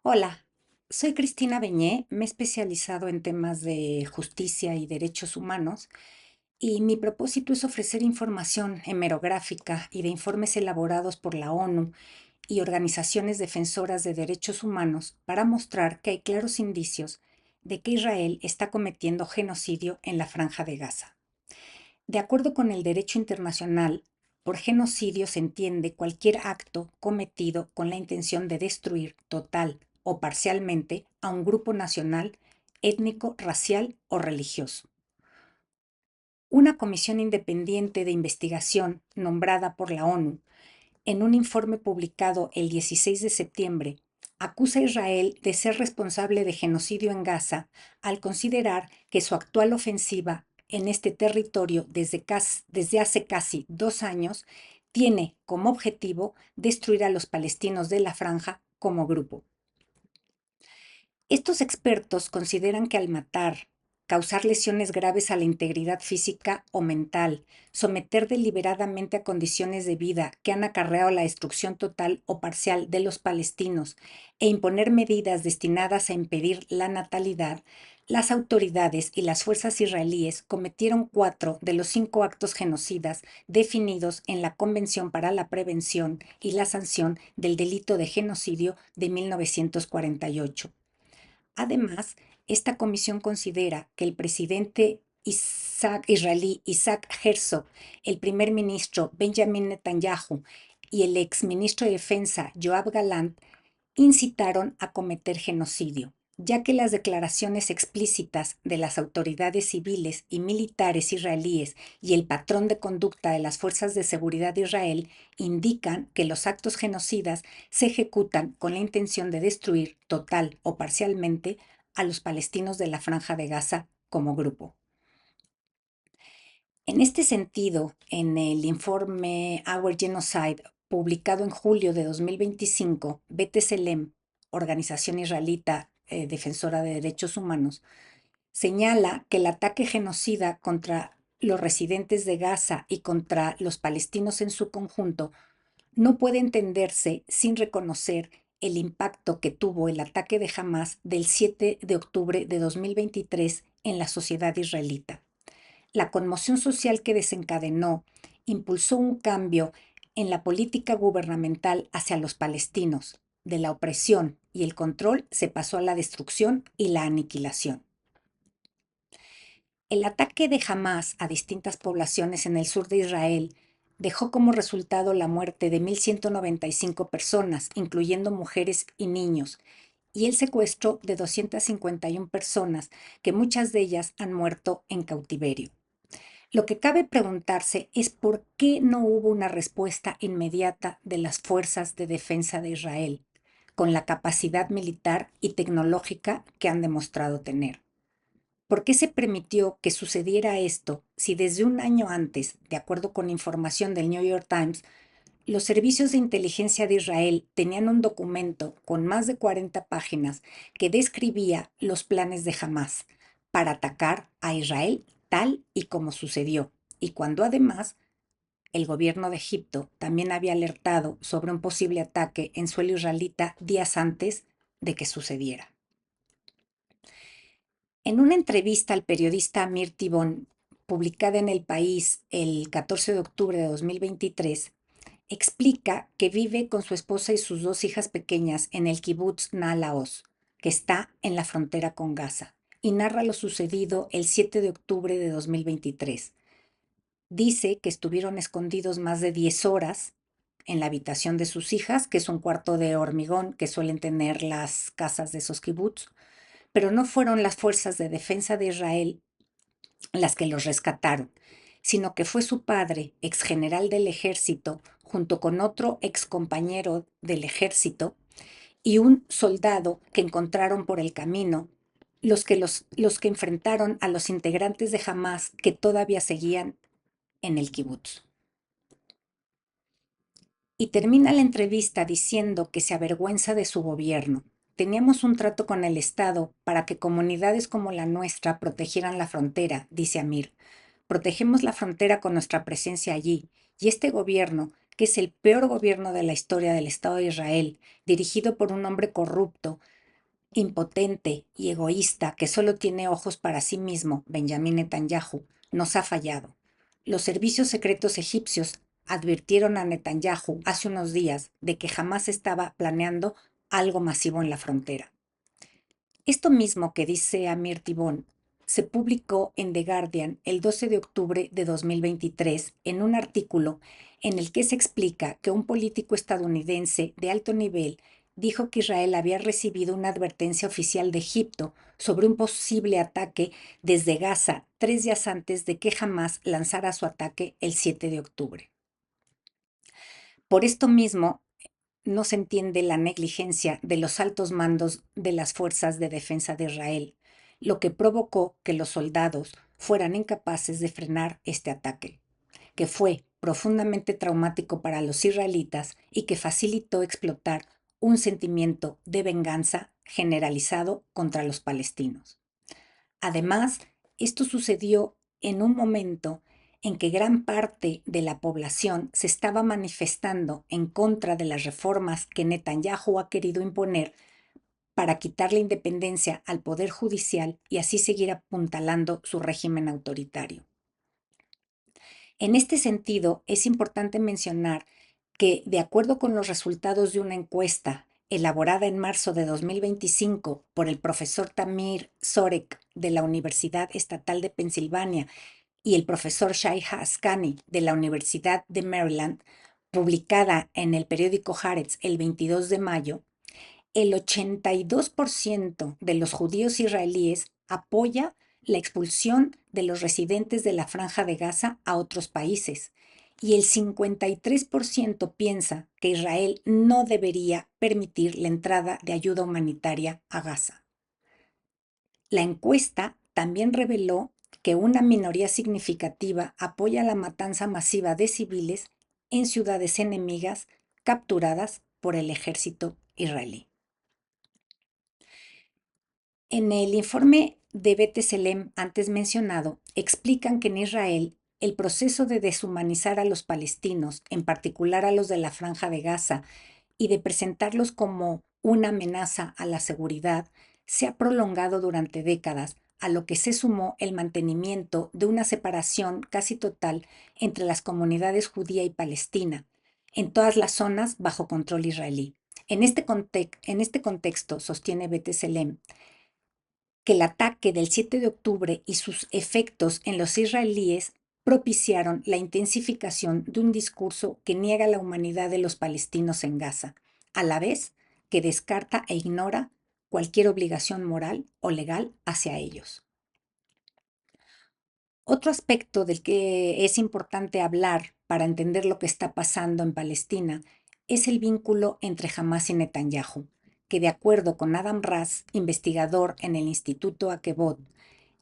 Hola, soy Cristina Beñé, me he especializado en temas de justicia y derechos humanos y mi propósito es ofrecer información hemerográfica y de informes elaborados por la ONU y organizaciones defensoras de derechos humanos para mostrar que hay claros indicios de que Israel está cometiendo genocidio en la Franja de Gaza. De acuerdo con el derecho internacional, por genocidio se entiende cualquier acto cometido con la intención de destruir total o parcialmente a un grupo nacional, étnico, racial o religioso. Una comisión independiente de investigación nombrada por la ONU en un informe publicado el 16 de septiembre, acusa a Israel de ser responsable de genocidio en Gaza al considerar que su actual ofensiva en este territorio desde hace casi 2 años tiene como objetivo destruir a los palestinos de la franja como grupo. Estos expertos consideran que al matar, causar lesiones graves a la integridad física o mental, someter deliberadamente a condiciones de vida que han acarreado la destrucción total o parcial de los palestinos e imponer medidas destinadas a impedir la natalidad, las autoridades y las fuerzas israelíes cometieron 4 de los 5 actos genocidas definidos en la Convención para la Prevención y la Sanción del Delito de Genocidio de 1948. Además, esta comisión considera que el presidente israelí Isaac Herzog, el primer ministro Benjamin Netanyahu y el exministro de Defensa Yoav Gallant incitaron a cometer genocidio, ya que las declaraciones explícitas de las autoridades civiles y militares israelíes y el patrón de conducta de las fuerzas de seguridad de Israel indican que los actos genocidas se ejecutan con la intención de destruir total o parcialmente a los palestinos de la Franja de Gaza como grupo. En este sentido, en el informe Our Genocide, publicado en julio de 2025, B'Tselem, organización israelita defensora de derechos humanos, señala que el ataque genocida contra los residentes de Gaza y contra los palestinos en su conjunto no puede entenderse sin reconocer el impacto que tuvo el ataque de Hamás del 7 de octubre de 2023 en la sociedad israelita. La conmoción social que desencadenó impulsó un cambio en la política gubernamental hacia los palestinos. De la opresión y el control se pasó a la destrucción y la aniquilación. El ataque de Hamás a distintas poblaciones en el sur de Israel dejó como resultado la muerte de 1.195 personas, incluyendo mujeres y niños, y el secuestro de 251 personas, que muchas de ellas han muerto en cautiverio. Lo que cabe preguntarse es por qué no hubo una respuesta inmediata de las fuerzas de defensa de Israel, con la capacidad militar y tecnológica que han demostrado tener. ¿Por qué se permitió que sucediera esto si desde un año antes, de acuerdo con información del New York Times, los servicios de inteligencia de Israel tenían un documento con más de 40 páginas que describía los planes de Hamás para atacar a Israel tal y como sucedió, y cuando además el gobierno de Egipto también había alertado sobre un posible ataque en suelo israelita días antes de que sucediera? En una entrevista al periodista Amir Tibón, publicada en El País el 14 de octubre de 2023, explica que vive con su esposa y sus 2 hijas pequeñas en el kibutz Nahal Oz, que está en la frontera con Gaza, y narra lo sucedido el 7 de octubre de 2023. Dice que estuvieron escondidos más de 10 horas en la habitación de sus hijas, que es un cuarto de hormigón que suelen tener las casas de esos kibutz, pero no fueron las fuerzas de defensa de Israel las que los rescataron, sino que fue su padre, ex general del ejército, junto con otro ex compañero del ejército y un soldado que encontraron por el camino, los que enfrentaron a los integrantes de Hamás que todavía seguían en el kibutz. Y termina la entrevista diciendo que se avergüenza de su gobierno. Teníamos un trato con el Estado para que comunidades como la nuestra protegieran la frontera, dice Amir. Protegemos la frontera con nuestra presencia allí, y este gobierno, que es el peor gobierno de la historia del Estado de Israel, dirigido por un hombre corrupto, impotente y egoísta que solo tiene ojos para sí mismo, Benjamín Netanyahu, nos ha fallado. Los servicios secretos egipcios advirtieron a Netanyahu hace unos días de que jamás estaba planeando algo masivo en la frontera. Esto mismo que dice Amir Tibón se publicó en The Guardian el 12 de octubre de 2023 en un artículo en el que se explica que un político estadounidense de alto nivel dijo que Israel había recibido una advertencia oficial de Egipto sobre un posible ataque desde Gaza 3 días antes de que Hamás lanzara su ataque el 7 de octubre. Por esto mismo, no se entiende la negligencia de los altos mandos de las fuerzas de defensa de Israel, lo que provocó que los soldados fueran incapaces de frenar este ataque, que fue profundamente traumático para los israelitas y que facilitó explotar un sentimiento de venganza generalizado contra los palestinos. Además, esto sucedió en un momento en que gran parte de la población se estaba manifestando en contra de las reformas que Netanyahu ha querido imponer para quitar la independencia al poder judicial y así seguir apuntalando su régimen autoritario. En este sentido, es importante mencionar que, de acuerdo con los resultados de una encuesta elaborada en marzo de 2025 por el profesor Tamir Sorek de la Universidad Estatal de Pensilvania y el profesor Shai Haskani de la Universidad de Maryland, publicada en el periódico Haaretz el 22 de mayo, el 82% de los judíos israelíes apoya la expulsión de los residentes de la Franja de Gaza a otros países y el 53% piensa que Israel no debería permitir la entrada de ayuda humanitaria a Gaza. La encuesta también reveló que una minoría significativa apoya la matanza masiva de civiles en ciudades enemigas capturadas por el ejército israelí. En el informe de B'Tselem antes mencionado, explican que en Israel el proceso de deshumanizar a los palestinos, en particular a los de la Franja de Gaza, y de presentarlos como una amenaza a la seguridad, se ha prolongado durante décadas, a lo que se sumó el mantenimiento de una separación casi total entre las comunidades judía y palestina, en todas las zonas bajo control israelí. En este contexto, sostiene B'Tselem, que el ataque del 7 de octubre y sus efectos en los israelíes propiciaron la intensificación de un discurso que niega la humanidad de los palestinos en Gaza, a la vez que descarta e ignora cualquier obligación moral o legal hacia ellos. Otro aspecto del que es importante hablar para entender lo que está pasando en Palestina es el vínculo entre Hamás y Netanyahu, que de acuerdo con Adam Raz, investigador en el Instituto Akebot,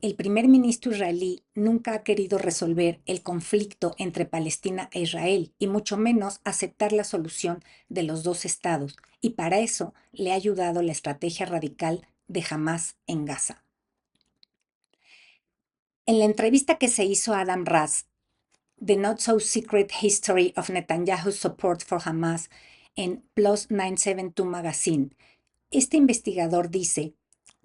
el primer ministro israelí nunca ha querido resolver el conflicto entre Palestina e Israel y mucho menos aceptar la solución de los dos estados, y para eso le ha ayudado la estrategia radical de Hamás en Gaza. En la entrevista que se hizo a Adam Raz, The Not So Secret History of Netanyahu's Support for Hamas, en Plus 972 Magazine, este investigador dice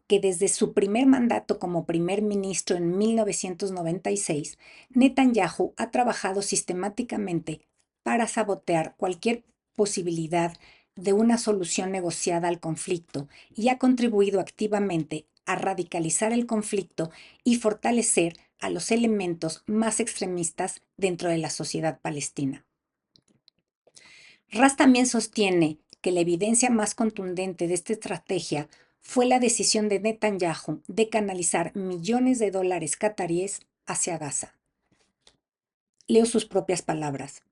que desde su primer mandato como primer ministro en 1996, Netanyahu ha trabajado sistemáticamente para sabotear cualquier posibilidad de una solución negociada al conflicto y ha contribuido activamente a radicalizar el conflicto y fortalecer a los elementos más extremistas dentro de la sociedad palestina. Ras también sostiene que la evidencia más contundente de esta estrategia fue la decisión de Netanyahu de canalizar millones de dólares cataríes hacia Gaza. Leo sus propias palabras.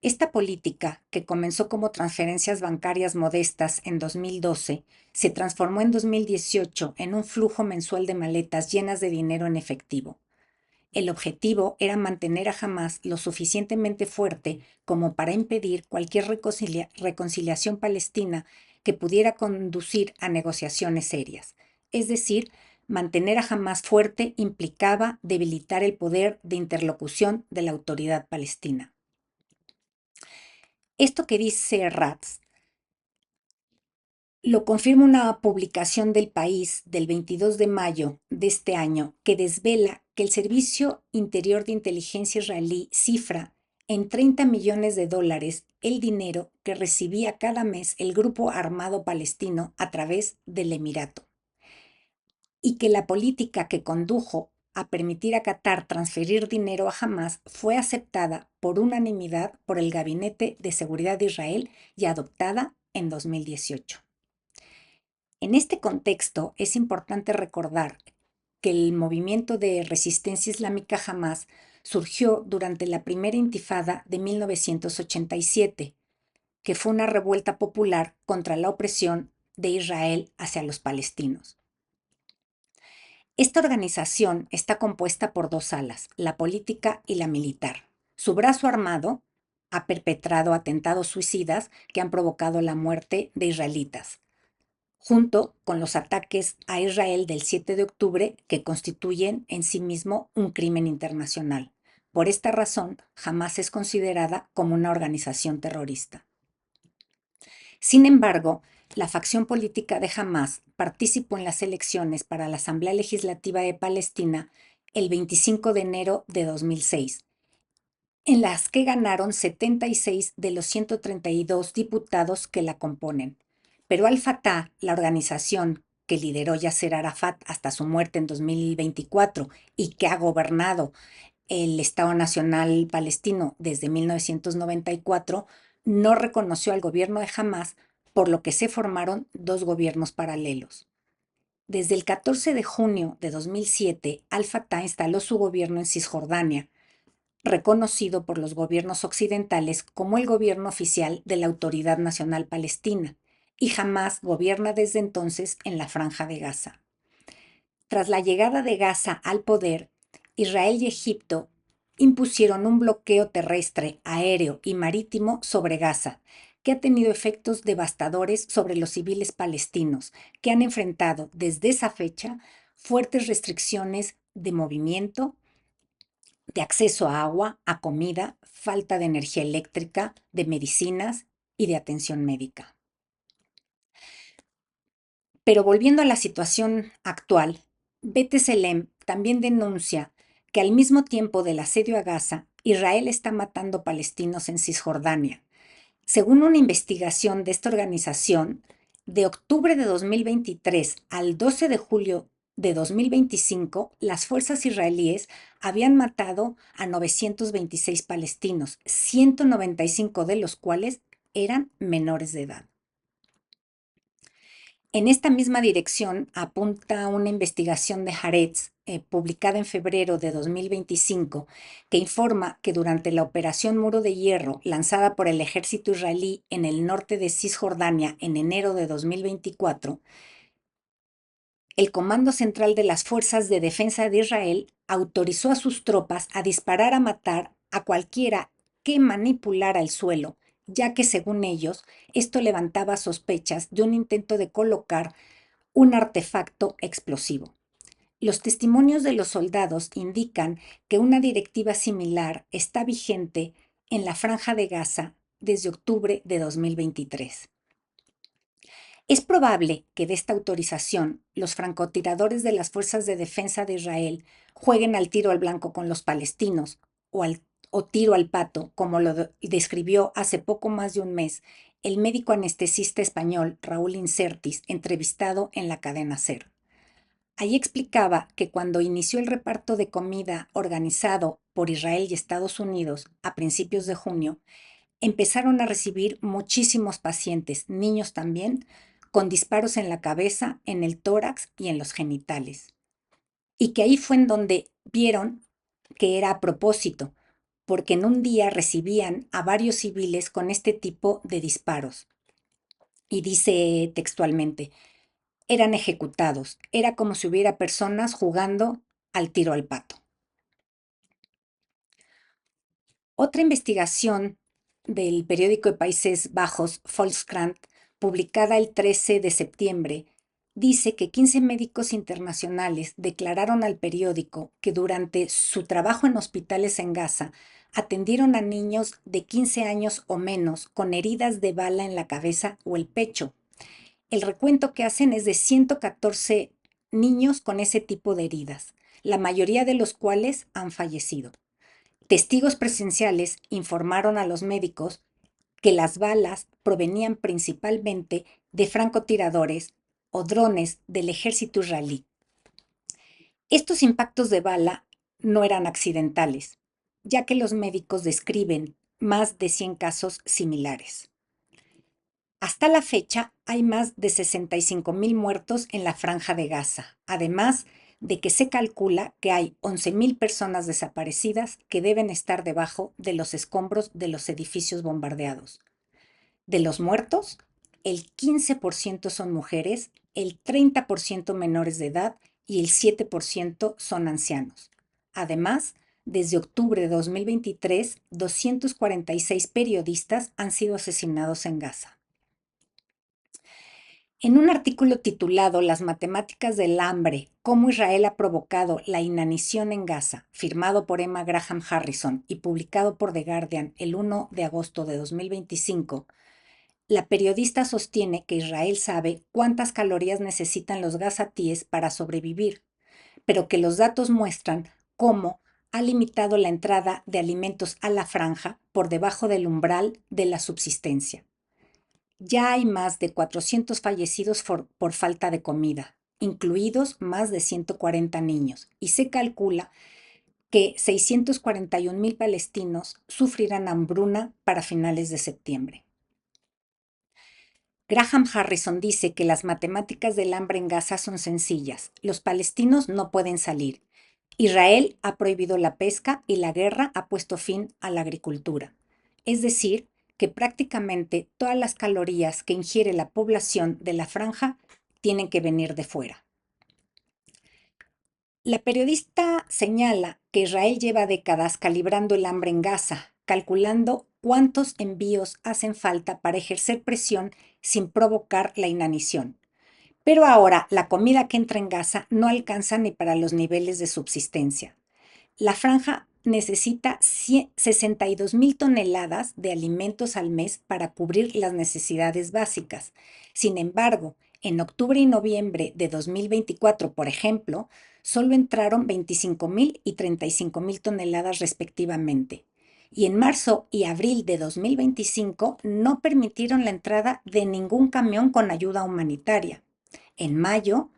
Esta política, que comenzó como transferencias bancarias modestas en 2012, se transformó en 2018 en un flujo mensual de maletas llenas de dinero en efectivo. El objetivo era mantener a Hamás lo suficientemente fuerte como para impedir cualquier reconciliación palestina que pudiera conducir a negociaciones serias. Es decir, mantener a Hamás fuerte implicaba debilitar el poder de interlocución de la autoridad palestina. Esto que dice Ratz lo confirma una publicación del País del 22 de mayo de este año que desvela que el Servicio Interior de Inteligencia israelí cifra en 30 millones de dólares el dinero que recibía cada mes el grupo armado palestino a través del Emirato, y que la política que condujo a permitir a Qatar transferir dinero a Hamás fue aceptada por unanimidad por el Gabinete de Seguridad de Israel y adoptada en 2018. En este contexto, es importante recordar que el movimiento de resistencia islámica Hamás surgió durante la primera intifada de 1987, que fue una revuelta popular contra la opresión de Israel hacia los palestinos. Esta organización está compuesta por dos alas, la política y la militar. Su brazo armado ha perpetrado atentados suicidas que han provocado la muerte de israelitas, junto con los ataques a Israel del 7 de octubre, que constituyen en sí mismo un crimen internacional. Por esta razón, Hamás es considerada como una organización terrorista. Sin embargo, la facción política de Hamás participó en las elecciones para la Asamblea Legislativa de Palestina el 25 de enero de 2006, en las que ganaron 76 de los 132 diputados que la componen. Pero Al-Fatah, la organización que lideró Yasser Arafat hasta su muerte en 2024 y que ha gobernado el Estado Nacional Palestino desde 1994, no reconoció al gobierno de Hamás, por lo que se formaron dos gobiernos paralelos. Desde el 14 de junio de 2007, Al-Fatah instaló su gobierno en Cisjordania, reconocido por los gobiernos occidentales como el gobierno oficial de la Autoridad Nacional Palestina, y Hamás gobierna desde entonces en la Franja de Gaza. Tras la llegada de Gaza al poder, Israel y Egipto impusieron un bloqueo terrestre, aéreo y marítimo sobre Gaza, que ha tenido efectos devastadores sobre los civiles palestinos, que han enfrentado desde esa fecha fuertes restricciones de movimiento, de acceso a agua, a comida, falta de energía eléctrica, de medicinas y de atención médica. Pero volviendo a la situación actual, B'Tselem también denuncia que al mismo tiempo del asedio a Gaza, Israel está matando palestinos en Cisjordania. Según una investigación de esta organización, de octubre de 2023 al 12 de julio de 2025, las fuerzas israelíes habían matado a 926 palestinos, 195 de los cuales eran menores de edad. En esta misma dirección apunta una investigación de Haaretz, publicada en febrero de 2025, que informa que durante la Operación Muro de Hierro, lanzada por el ejército israelí en el norte de Cisjordania en enero de 2024, el Comando Central de las Fuerzas de Defensa de Israel autorizó a sus tropas a disparar a matar a cualquiera que manipulara el suelo, ya que según ellos, esto levantaba sospechas de un intento de colocar un artefacto explosivo. Los testimonios de los soldados indican que una directiva similar está vigente en la Franja de Gaza desde octubre de 2023. Es probable que de esta autorización los francotiradores de las Fuerzas de Defensa de Israel jueguen al tiro al blanco con los palestinos o tiro al pato, como lo describió hace poco más de un mes el médico anestesista español Raúl Insertis, entrevistado en la cadena SER. Allí explicaba que cuando inició el reparto de comida organizado por Israel y Estados Unidos a principios de junio, empezaron a recibir muchísimos pacientes, niños también, con disparos en la cabeza, en el tórax y en los genitales. Y que ahí fue en donde vieron que era a propósito, porque en un día recibían a varios civiles con este tipo de disparos. Y dice textualmente, eran ejecutados, era como si hubiera personas jugando al tiro al pato. Otra investigación del periódico de Países Bajos, Volkskrant, publicada el 13 de septiembre, dice que 15 médicos internacionales declararon al periódico que durante su trabajo en hospitales en Gaza atendieron a niños de 15 años o menos con heridas de bala en la cabeza o el pecho. El recuento que hacen es de 114 niños con ese tipo de heridas, la mayoría de los cuales han fallecido. Testigos presenciales informaron a los médicos que las balas provenían principalmente de francotiradores o drones del ejército israelí. Estos impactos de bala no eran accidentales, ya que los médicos describen más de 100 casos similares. Hasta la fecha hay más de 65,000 muertos en la Franja de Gaza, además de que se calcula que hay 11,000 personas desaparecidas que deben estar debajo de los escombros de los edificios bombardeados. De los muertos, el 15% son mujeres, el 30% menores de edad y el 7% son ancianos. Además, desde octubre de 2023, 246 periodistas han sido asesinados en Gaza. En un artículo titulado Las matemáticas del hambre, cómo Israel ha provocado la inanición en Gaza, firmado por Emma Graham Harrison y publicado por The Guardian el 1 de agosto de 2025, la periodista sostiene que Israel sabe cuántas calorías necesitan los gazatíes para sobrevivir, pero que los datos muestran cómo ha limitado la entrada de alimentos a la franja por debajo del umbral de la subsistencia. Ya hay más de 400 fallecidos por falta de comida, incluidos más de 140 niños, y se calcula que 641,000 palestinos sufrirán hambruna para finales de septiembre. Graham Harrison dice que las matemáticas del hambre en Gaza son sencillas. Los palestinos no pueden salir. Israel ha prohibido la pesca y la guerra ha puesto fin a la agricultura. Es decir, que prácticamente todas las calorías que ingiere la población de la franja tienen que venir de fuera. La periodista señala que Israel lleva décadas calibrando el hambre en Gaza, calculando cuántos envíos hacen falta para ejercer presión sin provocar la inanición. Pero ahora la comida que entra en Gaza no alcanza ni para los niveles de subsistencia. La franja necesita 62,000 toneladas de alimentos al mes para cubrir las necesidades básicas. Sin embargo, en octubre y noviembre de 2024, por ejemplo, solo entraron 25,000 y 35,000 toneladas respectivamente. Y en marzo y abril de 2025 no permitieron la entrada de ningún camión con ayuda humanitaria. En mayo,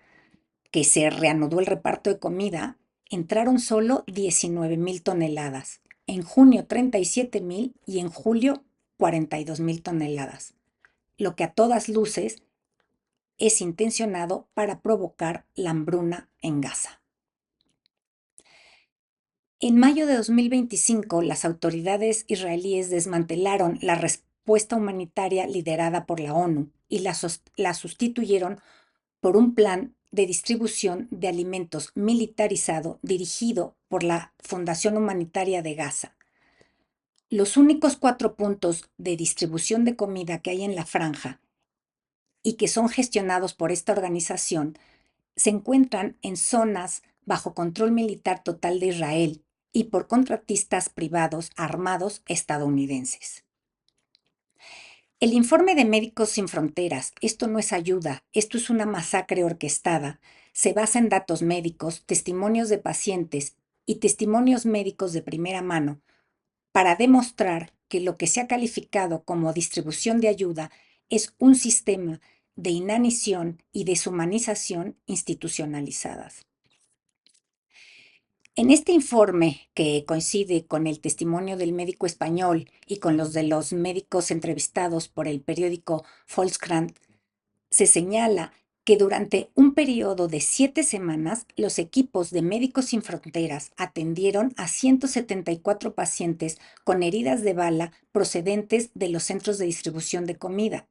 que se reanudó el reparto de comida, entraron solo 19,000 toneladas, en junio 37,000 y en julio 42,000 toneladas, lo que a todas luces es intencionado para provocar la hambruna en Gaza. En mayo de 2025, las autoridades israelíes desmantelaron la respuesta humanitaria liderada por la ONU y la sustituyeron por un plan de distribución de alimentos militarizado dirigido por la Fundación Humanitaria de Gaza. Los únicos 4 puntos de distribución de comida que hay en la franja y que son gestionados por esta organización se encuentran en zonas bajo control militar total de Israel y por contratistas privados armados estadounidenses. El informe de Médicos Sin Fronteras, esto no es ayuda, esto es una masacre orquestada, se basa en datos médicos, testimonios de pacientes y testimonios médicos de primera mano para demostrar que lo que se ha calificado como distribución de ayuda es un sistema de inanición y deshumanización institucionalizadas. En este informe, que coincide con el testimonio del médico español y con los de los médicos entrevistados por el periódico Volkskrant, se señala que durante un periodo de 7 semanas, los equipos de Médicos Sin Fronteras atendieron a 174 pacientes con heridas de bala procedentes de los centros de distribución de comida,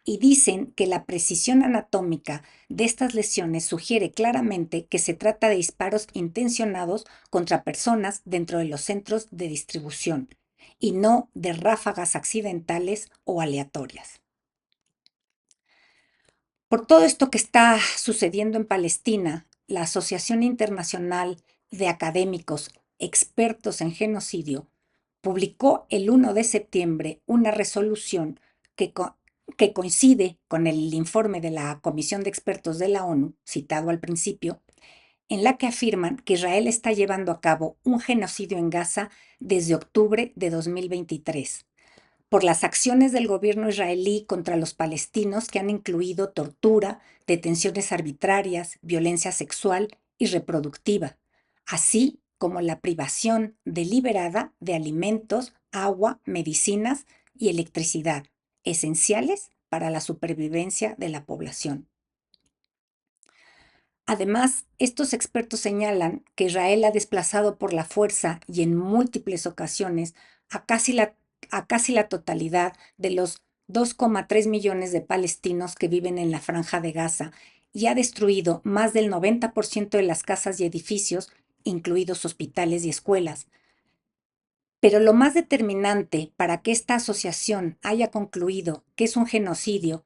y dicen que la precisión anatómica de estas lesiones sugiere claramente que se trata de disparos intencionados contra personas dentro de los centros de distribución, y no de ráfagas accidentales o aleatorias. Por todo esto que está sucediendo en Palestina, la Asociación Internacional de Académicos Expertos en Genocidio publicó el 1 de septiembre una resolución que, que coincide con el informe de la Comisión de Expertos de la ONU, citado al principio, en la que afirman que Israel está llevando a cabo un genocidio en Gaza desde octubre de 2023 por las acciones del gobierno israelí contra los palestinos que han incluido tortura, detenciones arbitrarias, violencia sexual y reproductiva, así como la privación deliberada de alimentos, agua, medicinas y electricidad, esenciales para la supervivencia de la población. Además, estos expertos señalan que Israel ha desplazado por la fuerza y en múltiples ocasiones a casi la totalidad de los 2,3 millones de palestinos que viven en la Franja de Gaza y ha destruido más del 90% de las casas y edificios, incluidos hospitales y escuelas. Pero lo más determinante para que esta asociación haya concluido que es un genocidio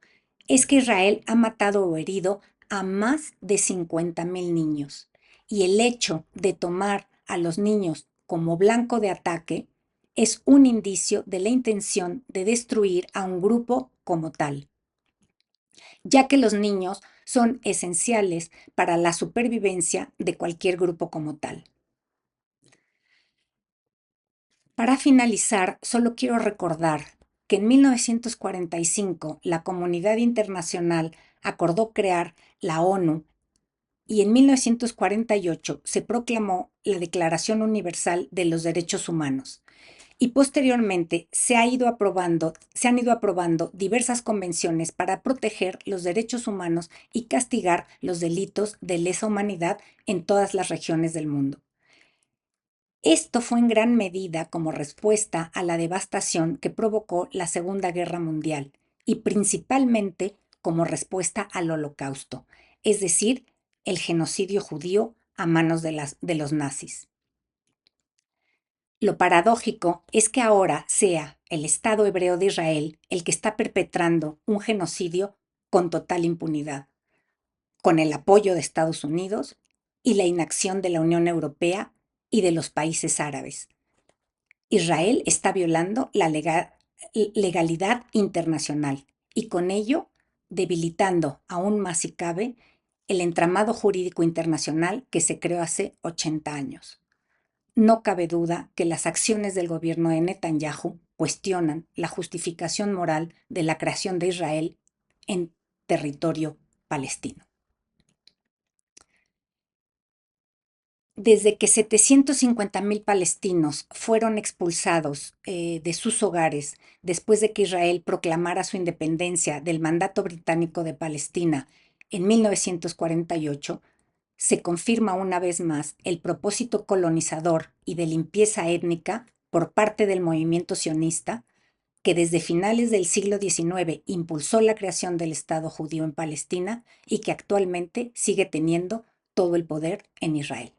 es que Israel ha matado o herido a más de 50,000 niños. Y el hecho de tomar a los niños como blanco de ataque es un indicio de la intención de destruir a un grupo como tal, ya que los niños son esenciales para la supervivencia de cualquier grupo como tal. Para finalizar, solo quiero recordar que en 1945 la comunidad internacional acordó crear la ONU y en 1948 se proclamó la Declaración Universal de los Derechos Humanos. Y posteriormente se han ido aprobando diversas convenciones para proteger los derechos humanos y castigar los delitos de lesa humanidad en todas las regiones del mundo. Esto fue en gran medida como respuesta a la devastación que provocó la Segunda Guerra Mundial y principalmente como respuesta al Holocausto, es decir, el genocidio judío a manos de los nazis. Lo paradójico es que ahora sea el Estado hebreo de Israel el que está perpetrando un genocidio con total impunidad, con el apoyo de Estados Unidos y la inacción de la Unión Europea y de los países árabes. Israel está violando la legalidad internacional y con ello debilitando aún más si cabe el entramado jurídico internacional que se creó hace 80 años. No cabe duda que las acciones del gobierno de Netanyahu cuestionan la justificación moral de la creación de Israel en territorio palestino. Desde que 750,000 palestinos fueron expulsados de sus hogares después de que Israel proclamara su independencia del mandato británico de Palestina en 1948, se confirma una vez más el propósito colonizador y de limpieza étnica por parte del movimiento sionista, que desde finales del siglo XIX impulsó la creación del Estado judío en Palestina y que actualmente sigue teniendo todo el poder en Israel.